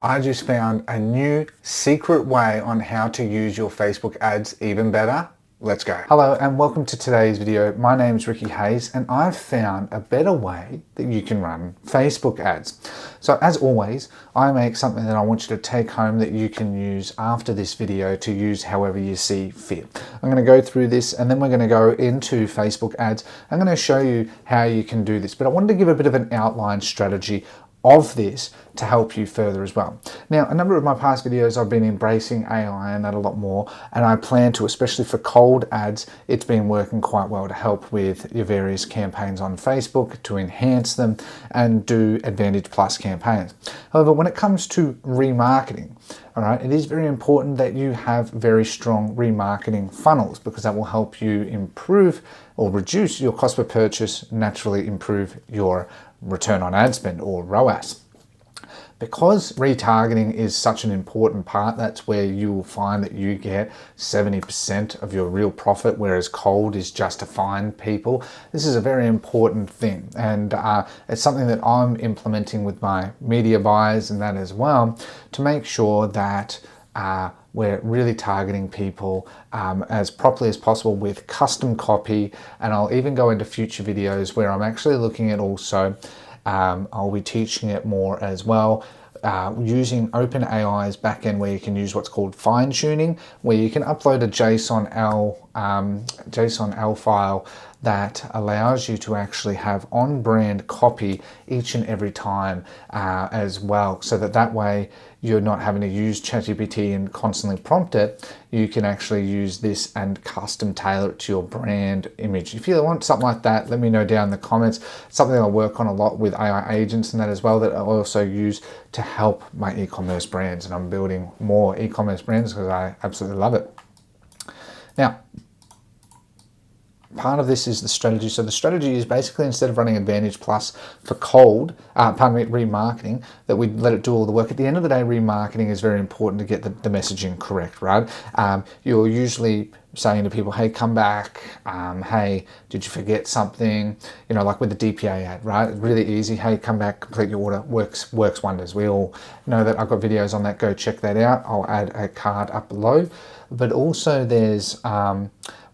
I just found a new secret way on how to use your Facebook ads even better. Let's go. Hello and welcome to today's video. My name is Ricky Hayes and I've found a better way that you can run Facebook ads. So as always, I make something that I want you to take home that you can use after this video to use however you see fit. I'm going to go through this and then we're going to go into Facebook ads. I'm going to show you how you can do this, but I wanted to give a bit of an outline strategy of this to help you further as well. Now, a number of my past videos I've been embracing AI and that a lot more, and I plan to, especially for cold ads, it's been working quite well to help with your various campaigns on Facebook, to enhance them and do Advantage Plus campaigns. However, when it comes to remarketing, all right, it is very important that you have very strong remarketing funnels because that will help you improve or reduce your cost per purchase, naturally improve your return on ad spend or ROAS. Because retargeting is such an important part, that's where you will find that you get 70% of your real profit, whereas cold is just to find people. This is a very important thing, and it's something that I'm implementing with my media buyers and that as well, to make sure that we're really targeting people as properly as possible with custom copy. And I'll even go into future videos where I'm actually looking at also, I'll be teaching it more as well, using OpenAI's backend where you can use what's called fine tuning, where you can upload a JSON-L file that allows you to actually have on-brand copy each and every time as well, so that way you're not having to use ChatGPT and constantly prompt it. You can actually use this and custom tailor it to your brand image. If you want something like that, let me know down in the comments. It's something I work on a lot with AI agents and that as well, that I also use to help my e-commerce brands, and I'm building more e-commerce brands because I absolutely love it. Now, part of this is the strategy. So the strategy is basically, instead of running Advantage Plus for cold, remarketing, that we let it do all the work. At the end of the day, remarketing is very important to get the messaging correct, right? You're usually saying to people, hey, come back. Hey, did you forget something? You know, like with the DPA ad, right? It's really easy. Hey, come back, complete your order. Works wonders. We all know that. I've got videos on that. Go check that out. I'll add a card up below. But also there's,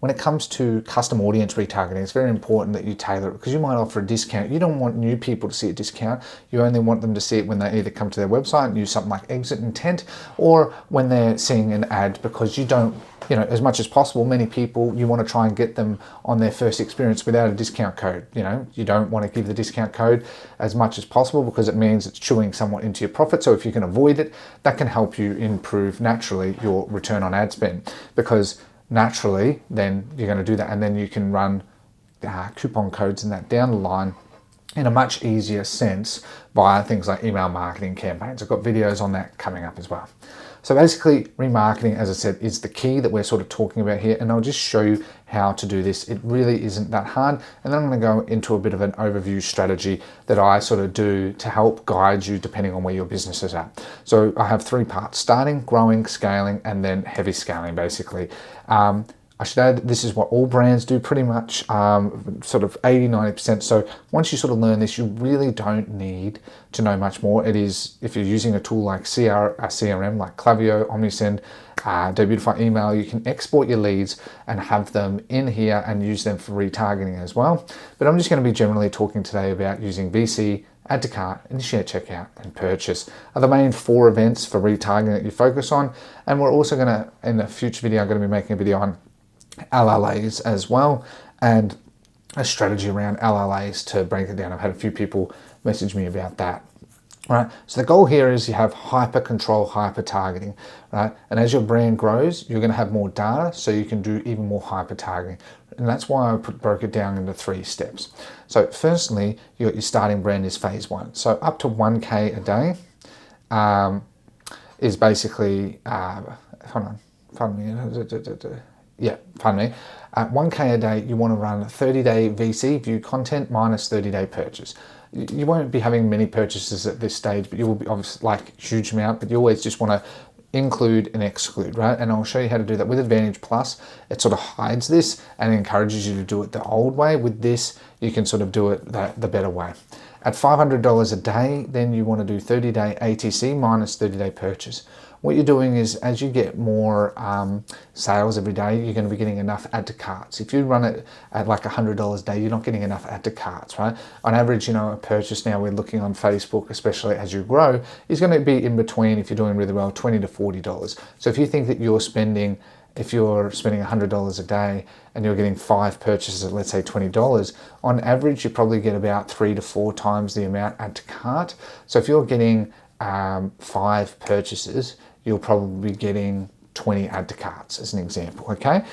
when it comes to custom audience retargeting, it's very important that you tailor it, because you might offer a discount. You don't want new people to see a discount. You only want them to see it when they either come to their website and use something like exit intent, or when they're seeing an ad, because you don't, you know, as much as possible, many people, you want to try and get them on their first experience without a discount code. You know, you don't want to give the discount code as much as possible because it means it's chewing somewhat into your profit. So if you can avoid it, that can help you improve naturally your return on ad spend, because naturally then you're going to do that, and then you can run coupon codes and that down the line in a much easier sense via things like email marketing campaigns. I've got videos on that coming up as well. So basically, remarketing, as I said, is the key that we're sort of talking about here, and I'll just show you how to do this. It really isn't that hard, and then I'm going to go into a bit of an overview strategy that I sort of do to help guide you depending on where your business is at. So I have three parts: starting, growing, scaling, and then heavy scaling, basically. I should add, this is what all brands do pretty much, sort of 80-90%. So once you sort of learn this, you really don't need to know much more. It is, if you're using a tool like CRM, like Klaviyo, Omnisend, Debutify email, you can export your leads and have them in here and use them for retargeting as well. But I'm just going to be generally talking today about using VC, add to cart, initiate checkout, and purchase are the main 4 events for retargeting that you focus on. And we're also going to, in a future video, I'm going to be making a video on LLAs as well, and a strategy around LLAs to break it down. I've had a few people message me about that. Right, so the goal here is you have hyper control, hyper targeting, right? And as your brand grows, you're going to have more data, so you can do even more hyper targeting. And that's why I broke it down into 3 steps. So firstly, your starting brand is phase 1. So up to 1K a day is basically, pardon me. At 1K a day, you want to run 30-day VC, view content, minus 30-day purchase. You won't be having many purchases at this stage, but you will be obviously like huge amount, but you always just want to include and exclude, right? And I'll show you how to do that with Advantage Plus. It sort of hides this and encourages you to do it the old way. With this, you can sort of do it the better way. At $500 a day, then you want to do 30-day ATC minus 30-day purchase. What you're doing is, as you get more sales every day, you're going to be getting enough add to carts. If you run it at like $100 a day, you're not getting enough add to carts, right? On average, a purchase now, we're looking on Facebook, especially as you grow, is going to be in between, if you're doing really well, $20 to $40. So if you think that if you're spending $100 a day and you're getting 5 purchases at, let's say, $20, on average, you probably get about 3 to 4 times the amount add to cart. So if you're getting 5 purchases, you'll probably be getting 20 add to carts as an example, okay?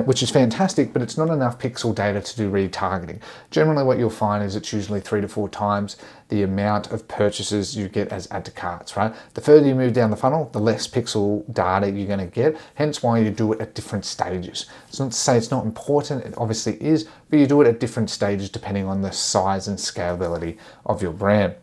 Which is fantastic, but it's not enough pixel data to do retargeting. Generally what you'll find is it's usually 3 to 4 times the amount of purchases you get as add to carts, right? The further you move down the funnel, the less pixel data you're gonna get, hence why you do it at different stages. It's not to say it's not important, it obviously is, but you do it at different stages depending on the size and scalability of your brand.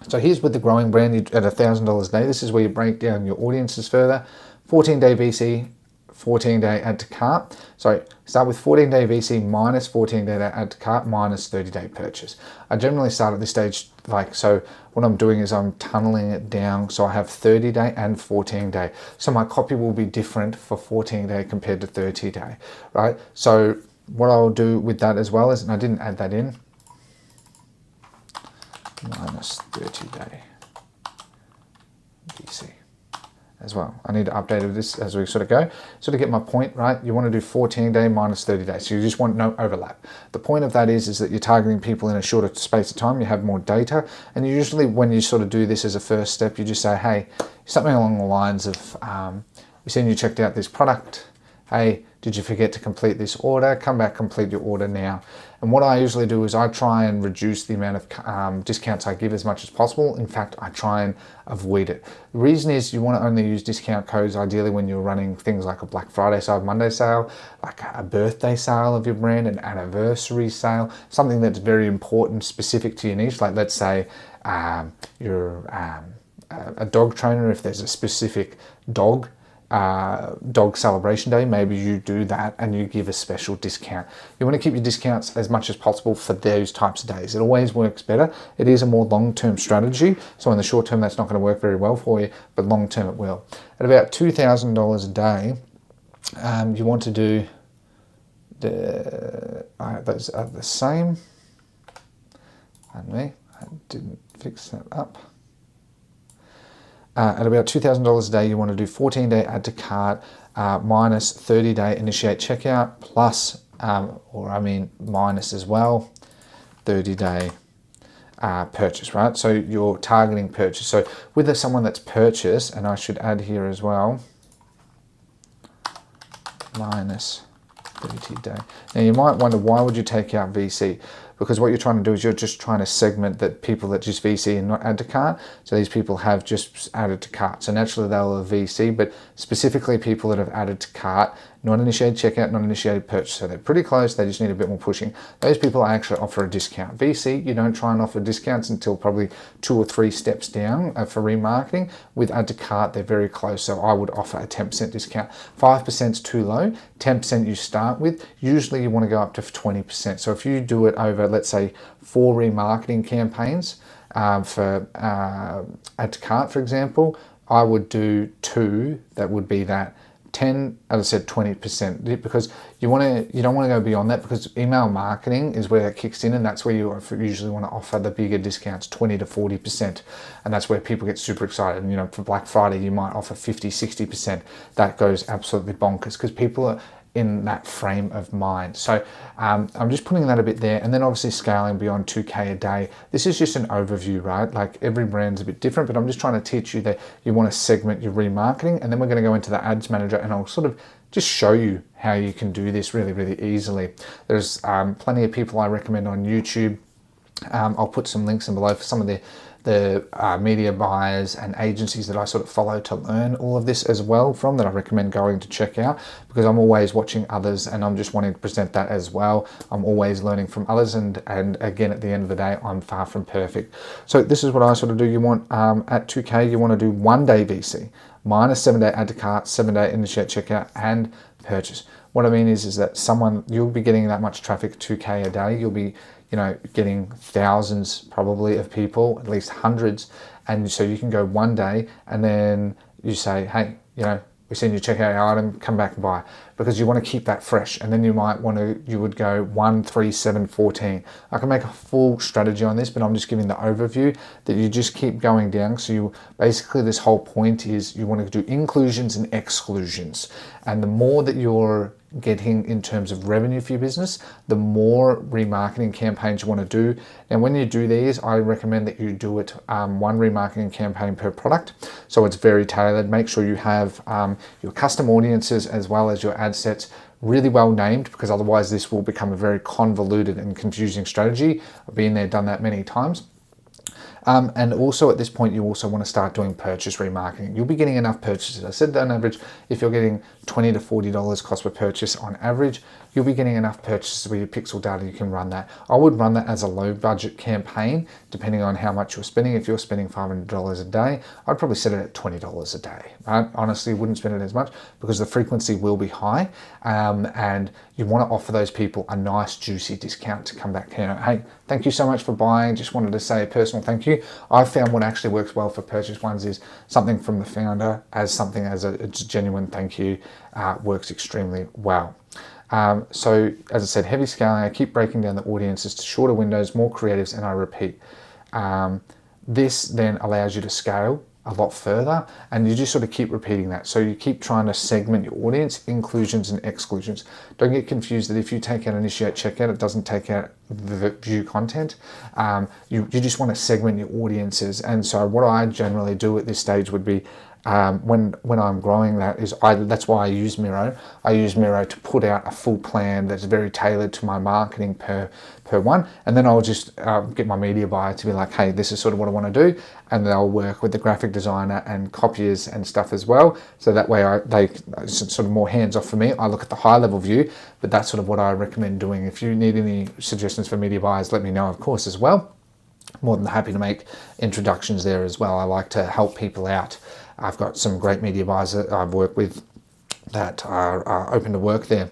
So here's with the growing brand at $1,000 a day. This is where you break down your audiences further. 14-day VC, 14-day add to cart. So start with 14-day VC minus 14-day add to cart minus 30-day purchase. I generally start at this stage so what I'm doing is I'm tunneling it down. So I have 30-day and 14-day. So my copy will be different for 14-day compared to 30-day, right? So what I'll do with that as well is, and I didn't add that in, minus 30-day VC as well. I need to update this as we sort of go. Sort of get my point, right? You want to do 14-day minus 30 days. So you just want no overlap. The point of that is that you're targeting people in a shorter space of time. You have more data. And usually when you sort of do this as a first step, you just say, hey, something along the lines of, we seen you checked out this product. Hey, did you forget to complete this order? Come back, complete your order now. And what I usually do is I try and reduce the amount of discounts I give as much as possible. In fact, I try and avoid it. The reason is you want to only use discount codes ideally when you're running things like a Black Friday, Cyber Monday sale, like a birthday sale of your brand, an anniversary sale, something that's very important, specific to your niche. Like let's say you're a dog trainer, if there's a specific dog celebration day, maybe you do that and you give a special discount. You want to keep your discounts as much as possible for those types of days. It always works better. It is a more long-term strategy, so in the short term that's not going to work very well for you, but long term it will. At about $2,000 a day, you want to do those are the same. Pardon me, I didn't fix that up. At about $2,000 a day, you want to do 14-day add to cart minus 30-day initiate checkout plus, minus as well, 30-day purchase, right? So you're targeting purchase. So with someone that's purchased, and I should add here as well, minus 30-day. Now you might wonder, why would you take out VC? Because what you're trying to do is you're just trying to segment that people that just VC and not add to cart. So these people have just added to cart. So naturally they'll have VC, but specifically people that have added to cart, not initiated checkout, not initiated purchase. So they're pretty close, they just need a bit more pushing. Those people I actually offer a discount. VC, you don't try and offer discounts until probably 2 or 3 steps down for remarketing. With add to cart, they're very close. So I would offer a 10% discount. 5% is too low, 10% you start with. Usually you want to go up to 20%. So if you do it over, let's say 4 remarketing campaigns for add to cart, for example, I would do 2, that would be that. 10, as I said, 20%, because you don't want to go beyond that, because email marketing is where it kicks in, and that's where you usually want to offer the bigger discounts, 20 to 40%, and that's where people get super excited. And for Black Friday you might offer 50, 60%. That goes absolutely bonkers because people are in that frame of mind. So I'm just putting that a bit there, and then obviously scaling beyond 2K a day. This is just an overview, right? Like every brand's a bit different, but I'm just trying to teach you that you want to segment your remarketing, and then we're going to go into the ads manager, and I'll sort of just show you how you can do this really, really easily. There's plenty of people I recommend on YouTube. I'll put some links in below for some of the media buyers and agencies that I sort of follow to learn all of this as well from, that I recommend going to check out, because I'm always watching others and I'm just wanting to present that as well. I'm always learning from others, and again, at the end of the day, I'm far from perfect. So this is what I sort of do. You want at 2K, you want to do 1-day VC, minus 7-day add to cart, 7-day initiate checkout, and purchase. What I mean is that you'll be getting that much traffic, 2K a day. getting thousands probably of people, at least hundreds. And so you can go one day and then you say, hey, we've seen you check out our item, come back and buy, because you want to keep that fresh. And then you would go 1, 3, 7, 14. I can make a full strategy on this, but I'm just giving the overview that you just keep going down. So basically this whole point is you want to do inclusions and exclusions. And the more that you're getting in terms of revenue for your business, the more remarketing campaigns you want to do. And when you do these, I recommend that you do it one remarketing campaign per product. So it's very tailored. Make sure you have your custom audiences as well as your ad sets really well named, because otherwise this will become a very convoluted and confusing strategy. I've been there, done that many times. And also at this point, you also want to start doing purchase remarketing. You'll be getting enough purchases. I said that on average, if you're getting $20 to $40 cost per purchase on average, you'll be getting enough purchases with your pixel data. You can run that. I would run that as a low budget campaign, depending on how much you're spending. If you're spending $500 a day, I'd probably set it at $20 a day. I honestly wouldn't spend it as much because the frequency will be high. And you want to offer those people a nice juicy discount to come back. Hey, thank you so much for buying. Just wanted to say a personal thank you. I found what actually works well for purchase ones is something from the founder as a genuine thank you. Works extremely well. So as I said, heavy scaling, I keep breaking down the audiences to shorter windows, more creatives, and I repeat. This then allows you to scale a lot further, and you just sort of keep repeating that. So you keep trying to segment your audience, inclusions and exclusions. Don't get confused that if you take out initiate checkout, it doesn't take out the view content. You just want to segment your audiences. And so what I generally do at this stage would be, when I'm growing that's why I use Miro. I use Miro to put out a full plan that's very tailored to my marketing per one, and then I'll just get my media buyer to be like, hey, this is sort of what I want to do, and they'll work with the graphic designer and copiers and stuff as well. So that way they sort of more hands off for me. I look at the high level view, but that's sort of what I recommend doing. If you need any suggestions for media buyers, let me know, of course, as well. More than happy to make introductions there as well. I like to help people out. I've got some great media buyers that I've worked with that are open to work there.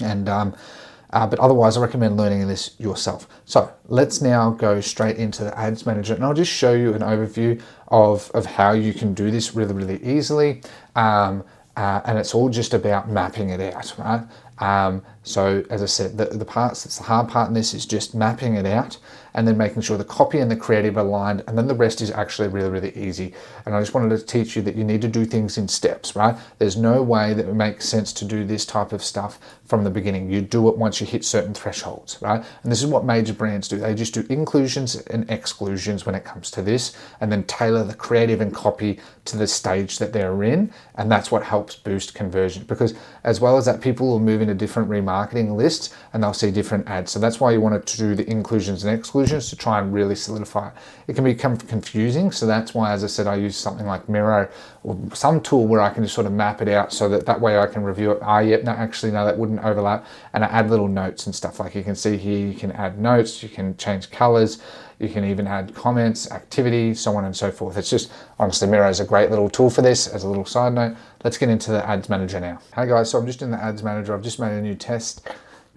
And but otherwise, I recommend learning this yourself. So let's now go straight into the Ads Manager, and I'll just show you an overview of how you can do this really, really easily. And it's all just about mapping it out, right? So as I said, the hard part in this is just mapping it out and then making sure the copy and the creative are aligned, and then the rest is actually really, really easy. And I just wanted to teach you that you need to do things in steps, right? There's no way that it makes sense to do this type of stuff from the beginning. You do it once you hit certain thresholds, right? And this is what major brands do. They just do inclusions and exclusions when it comes to this, and then tailor the creative and copy to the stage that they're in. And that's what helps boost conversion, because as well as that, people will move into different remarketing lists and they'll see different ads. So that's why you want to do the inclusions and exclusions to try and really solidify it. It can become confusing. So that's why, as I said, I use something like Miro or some tool where I can just sort of map it out so that way I can review it. Yep, no, actually, no, that wouldn't overlap. And I add little notes and stuff. Like you can see here, you can add notes, you can change colors, you can even add comments, activity, so on and so forth. It's just, honestly, Miro is a great little tool for this. As a little side note, let's get into the Ads Manager now. Hey guys, so I'm just in the Ads Manager. I've just made a new test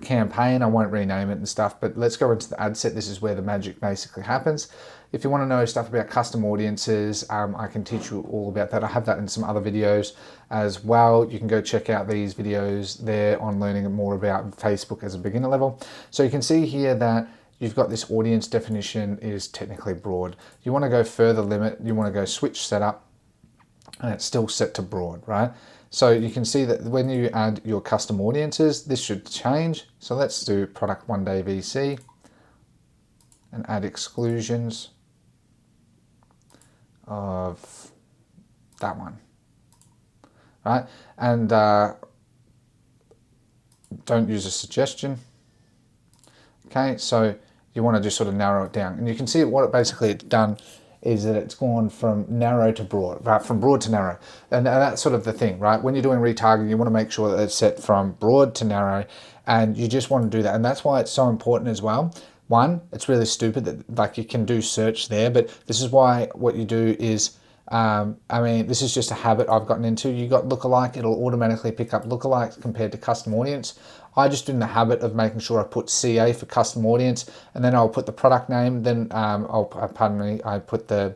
campaign. I won't rename it and stuff, but let's go into the ad set. This is where the magic basically happens. If you want to know stuff about custom audiences, I can teach you all about that. I have that in some other videos as well. You can go check out these videos there on learning more about Facebook as a beginner level. So you can see here that you've got this audience definition is technically broad. You want to go further limit, you want to go switch setup, and it's still set to broad, right? So you can see that when you add your custom audiences, this should change. So let's do product 1 day VC and add exclusions of that one, right? And don't use a suggestion. Okay, so you want to just sort of narrow it down. And you can see what it basically it's done is that it's gone from narrow to broad, right? From broad to narrow. And that's sort of the thing, right? When you're doing retargeting, you want to make sure that it's set from broad to narrow, and you just want to do that. And that's why it's so important as well. One, it's really stupid that like you can do search there, but this is why what you do is I mean, this is just a habit I've gotten into. You got lookalike, it'll automatically pick up lookalikes compared to custom audience. I just in the habit of making sure I put CA for custom audience, and then I'll put the product name, then I put the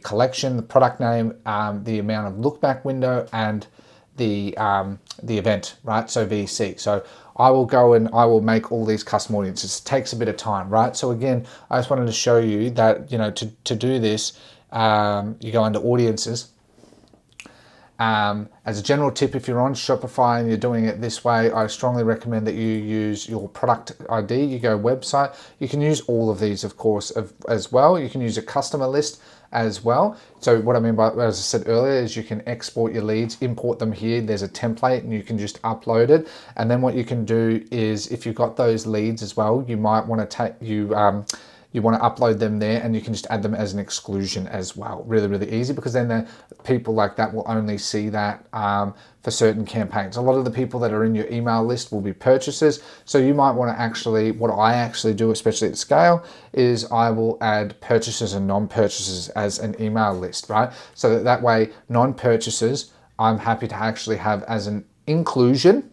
collection, the product name, the amount of look back window, and the event, right? So VC. So I will go and I will make all these custom audiences. It takes a bit of time, right? So again, I just wanted to show you that, you know, to do this, you go under audiences. As a general tip, if you're on Shopify and you're doing it this way, I strongly recommend that you use your product ID. You go website. You can use all of these, of course, as well. You can use a customer list as well. So what I mean by, as I said earlier, is you can export your leads, import them here. There's a template and you can just upload it. And then what you can do is, if you've got those leads as well, you might want to you want to upload them there, and you can just add them as an exclusion as well. Really, really easy, because then the people like that will only see that for certain campaigns. A lot of the people that are in your email list will be purchasers. So you might want to actually, what I actually do, especially at scale, is I will add purchasers and non-purchasers as an email list, right? So that way, non-purchasers, I'm happy to actually have as an inclusion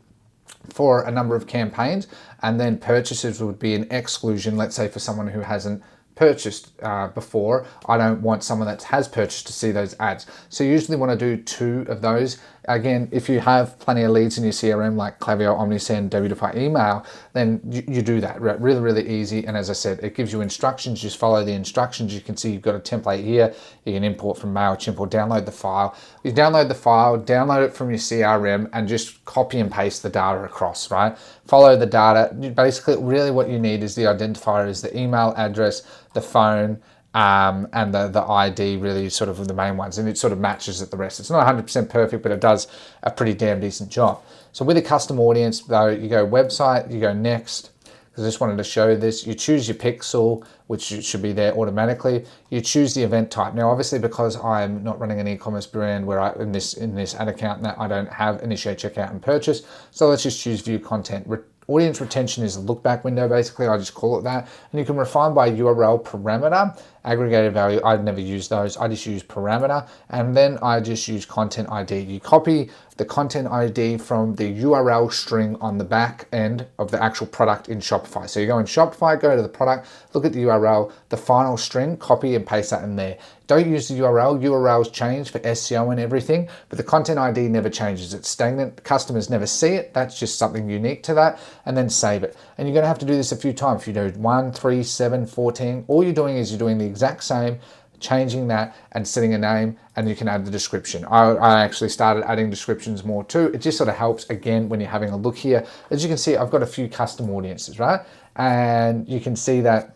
for a number of campaigns, and then purchases would be an exclusion, let's say for someone who hasn't purchased before. I don't want someone that has purchased to see those ads. So you usually want to do 2 of those. Again, if you have plenty of leads in your CRM like Klaviyo, Omnisend, Debutify email, then you do that. Really, really easy. And as I said, it gives you instructions. Just follow the instructions. You can see you've got a template here. You can import from MailChimp or download the file. You download the file, download it from your CRM, and just copy and paste the data across, right? Follow the data. Basically, really what you need is the identifier, is the email address, the phone, and the ID, really sort of the main ones, and it sort of matches at the rest. It's not 100% perfect, but it does a pretty damn decent job. So with a custom audience though, you go website, you go next, because I just wanted to show this. You choose your pixel, which should be there automatically. You choose the event type. Now, obviously, because I'm not running an e-commerce brand where in this ad account, that I don't have initiate, checkout, and purchase. So let's just choose view content. Audience retention is a look back window, basically. I just call it that. And you can refine by URL parameter, aggregated value. I'd never use those. I just use parameter. And then I just use content ID. You copy the content ID from the URL string on the back end of the actual product in Shopify. So you go in Shopify, go to the product, look at the URL, the final string, copy and paste that in there. Don't use the URL. URLs change for SEO and everything, but the content ID never changes. It's stagnant. Customers never see it. That's just something unique to that. And then save it. And you're going to have to do this a few times. If you do 1, 3, 7, 14, all you're doing is you're doing the exact same, changing that and setting a name, and you can add the description. I actually started adding descriptions more too. It just sort of helps, again, when you're having a look here. As you can see, I've got a few custom audiences, right? And you can see that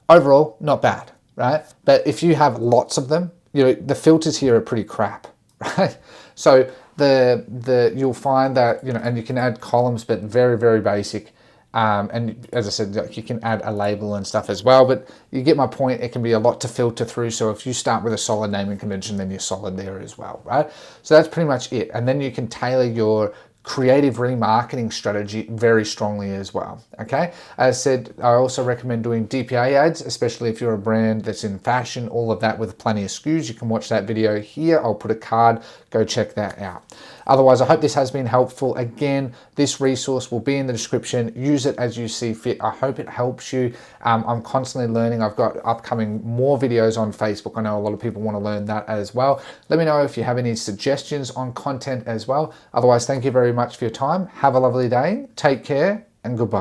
overall, not bad, right? But if you have lots of them, you know, the filters here are pretty crap, right? So you'll find that, you know, and you can add columns, but very, very basic. And as I said, you can add a label and stuff as well, but you get my point. It can be a lot to filter through. So if you start with a solid naming convention, then you're solid there as well, right? So that's pretty much it. And then you can tailor your creative remarketing strategy very strongly as well, okay? As I said, I also recommend doing DPA ads, especially if you're a brand that's in fashion, all of that with plenty of SKUs. You can watch that video here. I'll put a card, go check that out. Otherwise, I hope this has been helpful. Again, this resource will be in the description. Use it as you see fit. I hope it helps you. I'm constantly learning. I've got upcoming more videos on Facebook. I know a lot of people want to learn that as well. Let me know if you have any suggestions on content as well. Otherwise, thank you very much for your time. Have a lovely day. Take care and goodbye.